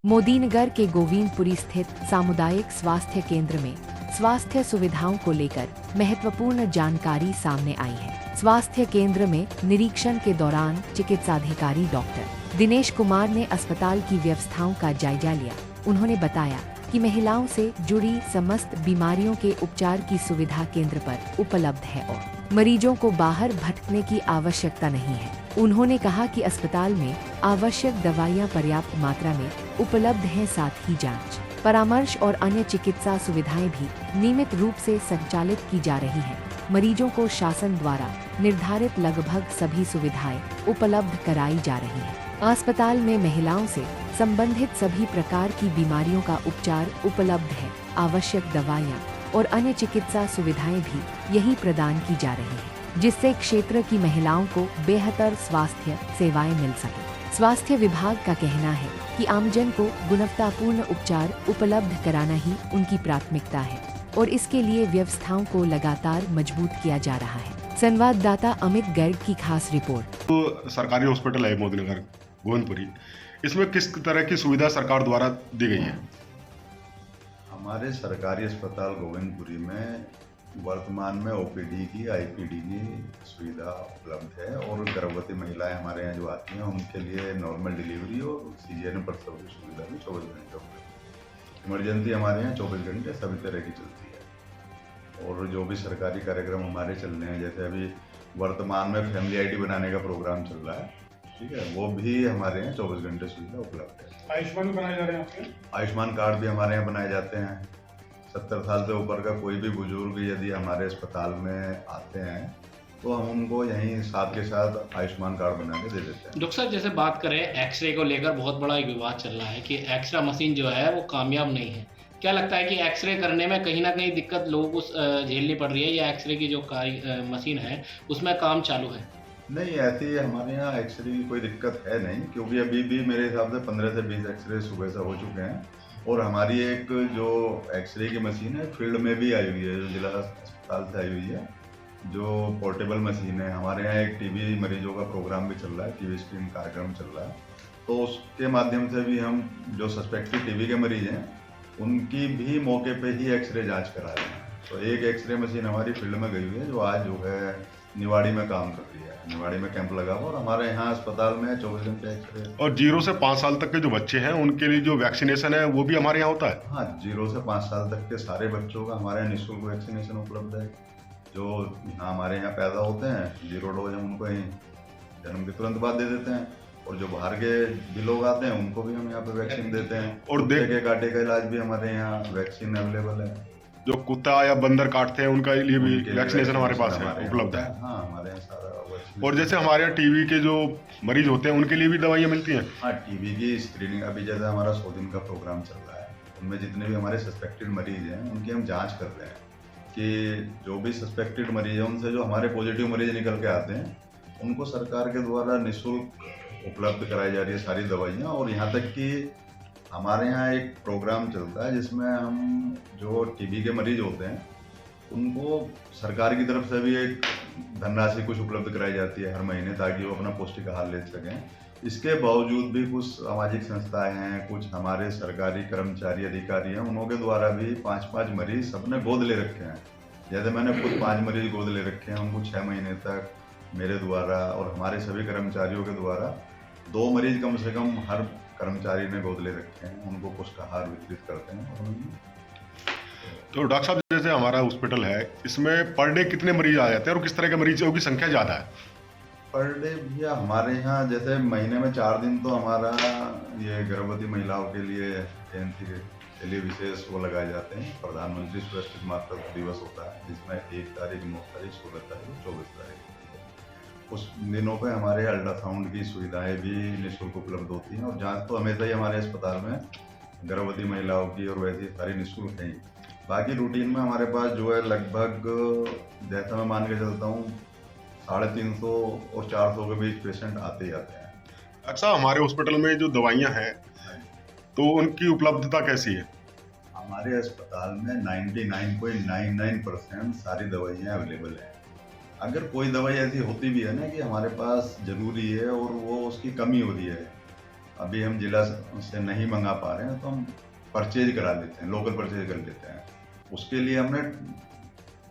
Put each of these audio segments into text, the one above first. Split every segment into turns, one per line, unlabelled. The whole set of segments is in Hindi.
मोदीनगर के गोविंदपुरी स्थित सामुदायिक स्वास्थ्य केंद्र में स्वास्थ्य सुविधाओं को लेकर महत्वपूर्ण जानकारी सामने आई है। स्वास्थ्य केंद्र में निरीक्षण के दौरान चिकित्साधिकारी डॉक्टर दिनेश कुमार ने अस्पताल की व्यवस्थाओं का जायजा लिया। उन्होंने बताया कि महिलाओं से जुड़ी समस्त बीमारियों के उपचार की सुविधा केंद्र पर उपलब्ध है और मरीजों को बाहर भटकने की आवश्यकता नहीं है। उन्होंने कहा कि अस्पताल में आवश्यक दवाइयां पर्याप्त मात्रा में उपलब्ध हैं, साथ ही जांच, परामर्श और अन्य चिकित्सा सुविधाएं भी नियमित रूप से संचालित की जा रही हैं। मरीजों को शासन द्वारा निर्धारित लगभग सभी सुविधाएं उपलब्ध कराई जा रही हैं। अस्पताल में महिलाओं से संबंधित सभी प्रकार की बीमारियों का उपचार उपलब्ध है। आवश्यक दवाइयां और अन्य चिकित्सा सुविधाएं भी यहीं प्रदान की जा रही हैं, जिससे क्षेत्र की महिलाओं को बेहतर स्वास्थ्य सेवाएं मिल सके। स्वास्थ्य विभाग का कहना है कि आमजन को गुणवत्तापूर्ण उपचार उपलब्ध कराना ही उनकी प्राथमिकता है और इसके लिए व्यवस्थाओं को लगातार मजबूत किया जा रहा है। संवाददाता अमित गर्ग की खास रिपोर्ट।
तो सरकारी हॉस्पिटल है मोदीनगर गोविंदपुरी, इसमें किस तरह की सुविधा सरकार द्वारा दी गई है?
हमारे सरकारी अस्पताल गोविंदपुरी में वर्तमान में ओपीडी की, आईपीडी की सुविधा उपलब्ध है और गर्भवती महिलाएं हमारे यहाँ जो आती हैं उनके लिए नॉर्मल डिलीवरी और सीजरियन प्रसव की सुविधा भी 24 घंटे उपलब्ध है। इमरजेंसी हमारे यहाँ 24 घंटे सभी तरह की चलती है और जो भी सरकारी कार्यक्रम हमारे चल रहे हैं, जैसे अभी वर्तमान में फैमिली आईडी बनाने का प्रोग्राम चल रहा है, ठीक है, वो भी हमारे यहाँ 24 घंटे सुविधा उपलब्ध है।
आयुष्मान बनाए जा रहे हैं आपके?
आयुष्मान कार्ड भी हमारे यहाँ बनाए जाते हैं। 70 साल से ऊपर का कोई भी बुजुर्ग यदि हमारे अस्पताल में आते हैं तो हम उनको यहीं साथ के साथ आयुष्मान कार्ड बना के दे देते हैं।
डॉक्टर साहब, जैसे बात करें एक्सरे को लेकर बहुत बड़ा एक विवाद चल रहा है कि एक्सरे मशीन जो है वो कामयाब नहीं है। क्या लगता है कि एक्सरे करने में कहीं ना कहीं दिक्कत लोगों को झेलनी पड़ रही है या एक्सरे की जो मशीन है उसमें काम चालू है?
नहीं, ऐसी हमारे यहाँ एक्सरे की कोई दिक्कत है नहीं, क्योंकि अभी भी मेरे हिसाब से 15 से 20 एक्सरे सुबह से हो चुके हैं और हमारी एक जो एक्सरे की मशीन है फील्ड में भी आई हुई है, जो जिला अस्पताल से आई हुई है, जो पोर्टेबल मशीन है। हमारे यहाँ एक टीबी मरीजों का प्रोग्राम भी चल रहा है, टीबी स्क्रीन कार्यक्रम चल रहा है, तो उसके माध्यम से भी हम जो सस्पेक्टेड टीबी के मरीज हैं उनकी भी मौके पे ही एक्सरे जांच करा रहे हैं। तो एक एक्सरे मशीन हमारी फील्ड में गई हुई है जो आज जो है निवाड़ी में काम कर रही है। निवाड़ी में कैंप लगा हुआ और हमारे यहाँ अस्पताल में 24 घंटे एक्सरे।
और 0 से 5 साल तक के जो बच्चे हैं उनके लिए जो वैक्सीनेशन है वो भी हमारे यहाँ होता है?
हाँ, 0 से 5 साल तक के सारे बच्चों का हमारे यहाँ निःशुल्क वैक्सीनेशन उपलब्ध है। जो यहाँ हमारे यहाँ पैदा होते हैं 0 डोज हम उनको यहीं जन्म के तुरंत बाद दे देते हैं और जो बाहर के भी लोग आते हैं उनको भी हम यहाँ पे वैक्सीन देते हैं। और कुत्ते के कांटे का इलाज भी हमारे यहाँ वैक्सीन अवेलेबल है।
जो कुत्ता या बंदर काटते हैं उनका लिए भी वैक्सीनेशन हमारे पास है, उपलब्ध है।
हाँ, हमारे यहाँ सारा वैक्सीन।
और जैसे हमारे यहाँ टीबी के जो मरीज होते हैं उनके लिए भी दवाइयाँ मिलती हैं?
हाँ, टीबी की स्क्रीनिंग अभी जैसे हमारा 100 दिन का प्रोग्राम चल रहा है, उनमें जितने भी हमारे सस्पेक्टेड मरीज हैं उनकी हम जाँच कर रहे हैं कि जो भी सस्पेक्टेड मरीज हैं उनसे जो हमारे पॉजिटिव मरीज निकल के आते हैं उनको सरकार के द्वारा निःशुल्क उपलब्ध कराई जा रही है सारी दवाइयाँ। और यहाँ तक कि हमारे यहाँ एक प्रोग्राम चलता है जिसमें हम जो टीबी के मरीज होते हैं उनको सरकार की तरफ से भी एक धनराशि कुछ उपलब्ध कराई जाती है हर महीने, ताकि वो अपना पौष्टिक आहार ले सकें। इसके बावजूद भी कुछ सामाजिक संस्थाएं हैं, कुछ हमारे सरकारी कर्मचारी अधिकारी हैं, उनके द्वारा भी 5-5 मरीज सबने गोद ले रखे हैं। जैसे मैंने खुद 5 मरीज गोद ले रखे हैं, उनको 6 महीने तक मेरे द्वारा और हमारे सभी कर्मचारियों के द्वारा 2 मरीज कम से कम हर कर्मचारी ने गोद ले रखे हैं, उनको पौष्टिकाहार वितरित करते हैं।
तो डॉक्टर साहब, जैसे हमारा हॉस्पिटल है इसमें पर डे कितने मरीज आ जाते हैं और किस तरह के मरीजों की संख्या ज़्यादा है?
पर डे भैया हमारे यहाँ जैसे महीने में 4 दिन तो हमारा ये गर्भवती महिलाओं के लिए के लिए विशेष वो लगाए जाते हैं। प्रधानमंत्री सुरक्षित मातृत्व दिवस होता है जिसमें 1 तारीख, 9 तारीख, 16 तारीख, 24 तारीख, उस दिनों पे हमारे अल्ट्रासाउंड की सुविधाएं भी निःशुल्क उपलब्ध होती हैं। और जांच तो हमेशा ही हमारे अस्पताल में गर्भवती महिलाओं की और वैसी सारी निःशुल्क हैं। बाकी रूटीन में हमारे पास जो है लगभग, जैसा मैं मान के चलता हूँ, 350 और 400 के बीच पेशेंट आते ही आते हैं।
अच्छा, हमारे हॉस्पिटल में जो दवाइयाँ हैं तो उनकी उपलब्धता कैसी है?
हमारे अस्पताल में 99.99% सारी दवाइयाँ अवेलेबल हैं। अगर कोई दवाई ऐसी होती भी है ना कि हमारे पास ज़रूरी है और वो उसकी कमी हो रही है, अभी हम जिला से नहीं मंगा पा रहे हैं तो हम परचेज करा लेते हैं, लोकल परचेज कर लेते हैं। उसके लिए हमने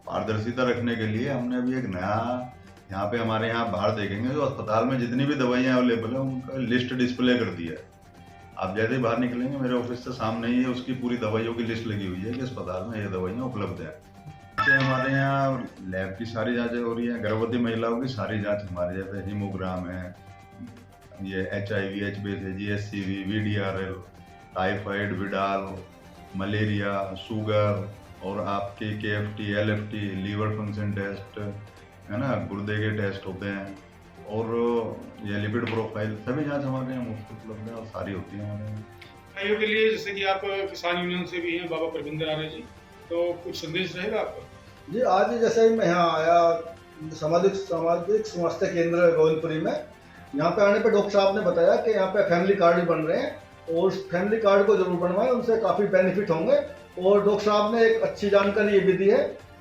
पारदर्शिता रखने के लिए हमने अभी एक नया, यहाँ पे हमारे यहाँ बाहर देखेंगे जो अस्पताल में जितनी भी दवाइयाँ अवेलेबल है उनका लिस्ट डिस्प्ले कर दिया है। आप जैसे ही बाहर निकलेंगे मेरे ऑफिस से सामने ही है, उसकी पूरी दवाइयों की लिस्ट लगी हुई है कि अस्पताल में ये दवाइयाँ उपलब्ध है। हमारे यहाँ लैब की सारी जांचें हो रही हैं, गर्भवती महिलाओं की सारी जांच हमारे जैसे हीमोग्राम है, ये HIV, HbA, GHCV, VDRL, typhoid, Widal, malaria, sugar और आपके KFT, LFT, liver function test है ना, गुर्दे के टेस्ट होते हैं और ये लिपिड प्रोफाइल, सभी जांच हमारे यहाँ मुफ्त उपलब्ध है और सारी होती है हमारे यहाँ।
भाइयों के लिए जैसे कि आप किसान यूनियन से भी हैं बाबा प्रविंदर आर्य जी, तो कुछ संदेश रहेगा आपका?
जी, आज जैसे ही मैं यहाँ आया सामाजिक स्वास्थ्य केंद्र गोविंदपुरी में, यहाँ पे आने पे डॉक्टर साहब ने बताया कि यहाँ पे फैमिली कार्ड भी बन रहे हैं और उस फैमिली कार्ड को जरूर बनवाएं, उनसे काफ़ी बेनिफिट होंगे। और डॉक्टर साहब ने एक अच्छी जानकारी ये भी दी है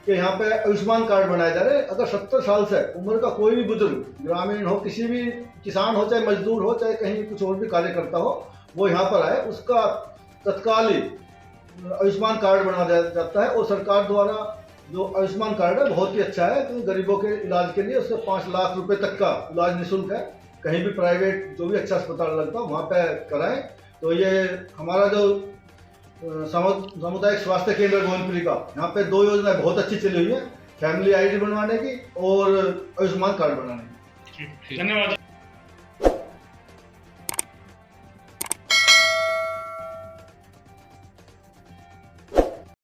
कि यहाँ पे आयुष्मान कार्ड बनाए जा रहे हैं। अगर 70 साल से उम्र का कोई भी बुजुर्ग, ग्रामीण हो, किसी भी किसान हो, चाहे मजदूर हो, चाहे कहीं कुछ और भी कार्य करता हो, वो यहाँ पर आए, उसका तत्काल ही आयुष्मान कार्ड बना दिया जाता है। और सरकार द्वारा जो आयुष्मान कार्ड है बहुत ही अच्छा है, क्योंकि गरीबों के इलाज के लिए उससे 5 लाख रुपए तक का इलाज निःशुल्क है। कहीं भी प्राइवेट जो भी अच्छा अस्पताल लगता है वहाँ पे कराएं। तो ये हमारा जो सामुदायिक स्वास्थ्य केंद्र गोविंदपुरी का, यहाँ पे 2 योजनाएं बहुत अच्छी चली हुई है, फैमिली ID बनवाने की और आयुष्मान कार्ड बनाने की।
धन्यवाद।